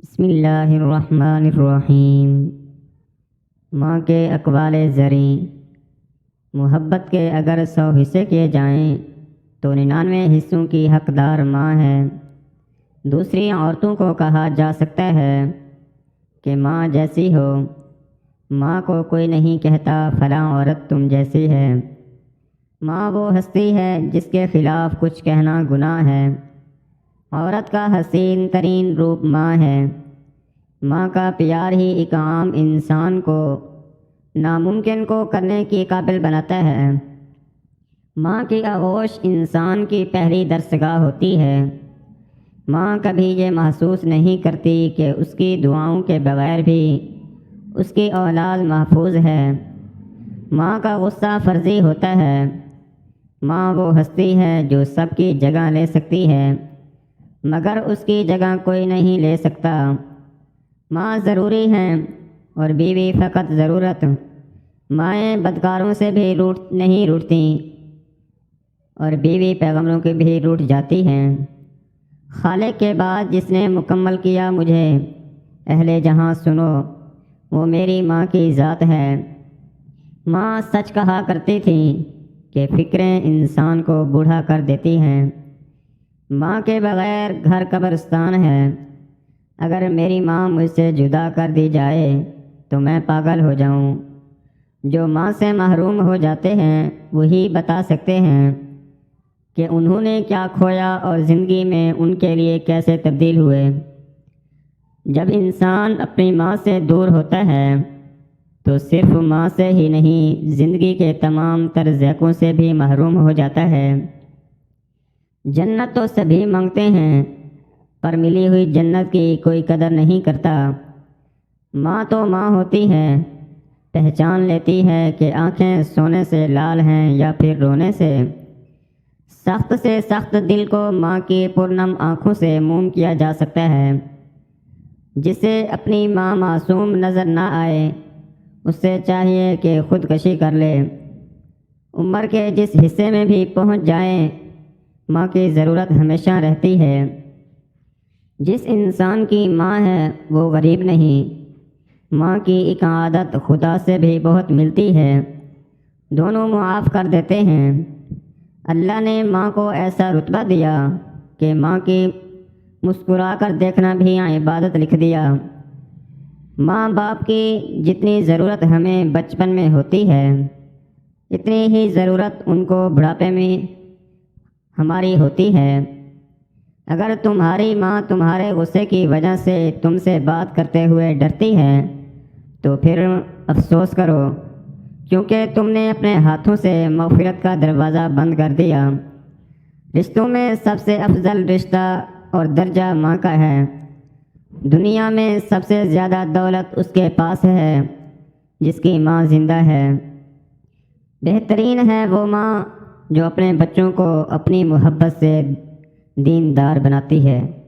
بسم اللہ الرحمن الرحیم۔ ماں کے اقوال زریں، محبت کے اگر 100 حصے کیے جائیں تو 99 حصوں کی حقدار ماں ہے۔ دوسری عورتوں کو کہا جا سکتا ہے کہ ماں جیسی ہو، ماں کو کوئی نہیں کہتا فلاں عورت تم جیسی ہے۔ ماں وہ ہستی ہے جس کے خلاف کچھ کہنا گناہ ہے۔ عورت کا حسین ترین روپ ماں ہے۔ ماں کا پیار ہی ایک عام انسان کو ناممکن کو کرنے کی قابل بناتا ہے۔ ماں کی آغوش انسان کی پہلی درسگاہ ہوتی ہے۔ ماں کبھی یہ محسوس نہیں کرتی کہ اس کی دعاؤں کے بغیر بھی اس کی اولاد محفوظ ہے۔ ماں کا غصہ فرضی ہوتا ہے۔ ماں وہ ہستی ہے جو سب کی جگہ لے سکتی ہے، مگر اس کی جگہ کوئی نہیں لے سکتا۔ ماں ضروری ہے اور بیوی فقط ضرورت۔ مائیں بدکاروں سے بھی نہیں روٹھتی اور بیوی پیغمبروں کی بھی روٹھ جاتی ہیں۔ خالق کے بعد جس نے مکمل کیا مجھے، اہل جہاں سنو، وہ میری ماں کی ذات ہے۔ ماں سچ کہا کرتی تھی کہ فکریں انسان کو بوڑھا کر دیتی ہیں۔ ماں کے بغیر گھر قبرستان ہے۔ اگر میری ماں مجھ سے جدا کر دی جائے تو میں پاگل ہو جاؤں۔ جو ماں سے محروم ہو جاتے ہیں وہی بتا سکتے ہیں کہ انہوں نے کیا کھویا اور زندگی میں ان کے لیے کیسے تبدیل ہوئے۔ جب انسان اپنی ماں سے دور ہوتا ہے تو صرف ماں سے ہی نہیں، زندگی کے تمام تر ذائقوں سے بھی محروم ہو جاتا ہے۔ جنت تو سبھی مانگتے ہیں، پر ملی ہوئی جنت کی کوئی قدر نہیں کرتا۔ ماں تو ماں ہوتی ہے، پہچان لیتی ہے کہ آنکھیں سونے سے لال ہیں یا پھر رونے سے۔ سخت سے سخت دل کو ماں کی پرنم آنکھوں سے موم کیا جا سکتا ہے۔ جسے اپنی ماں معصوم نظر نہ آئے، اس سے چاہیے کہ خودکشی کر لے۔ عمر کے جس حصے میں بھی پہنچ جائیں، ماں کی ضرورت ہمیشہ رہتی ہے۔ جس انسان کی ماں ہے وہ غریب نہیں۔ ماں کی ایک عادت خدا سے بھی بہت ملتی ہے، دونوں معاف کر دیتے ہیں۔ اللہ نے ماں کو ایسا رتبہ دیا کہ ماں کی مسکرا کر دیکھنا بھی عبادت لکھ دیا۔ ماں باپ کی جتنی ضرورت ہمیں بچپن میں ہوتی ہے، اتنی ہی ضرورت ان کو بڑھاپے میں ہماری ہوتی ہے۔ اگر تمہاری ماں تمہارے غصے کی وجہ سے تم سے بات کرتے ہوئے ڈرتی ہے تو پھر افسوس کرو، کیونکہ تم نے اپنے ہاتھوں سے مغفرت کا دروازہ بند کر دیا۔ رشتوں میں سب سے افضل رشتہ اور درجہ ماں کا ہے۔ دنیا میں سب سے زیادہ دولت اس کے پاس ہے جس کی ماں زندہ ہے۔ بہترین ہے وہ ماں جو اپنے بچوں کو اپنی محبت سے دیندار بناتی ہے۔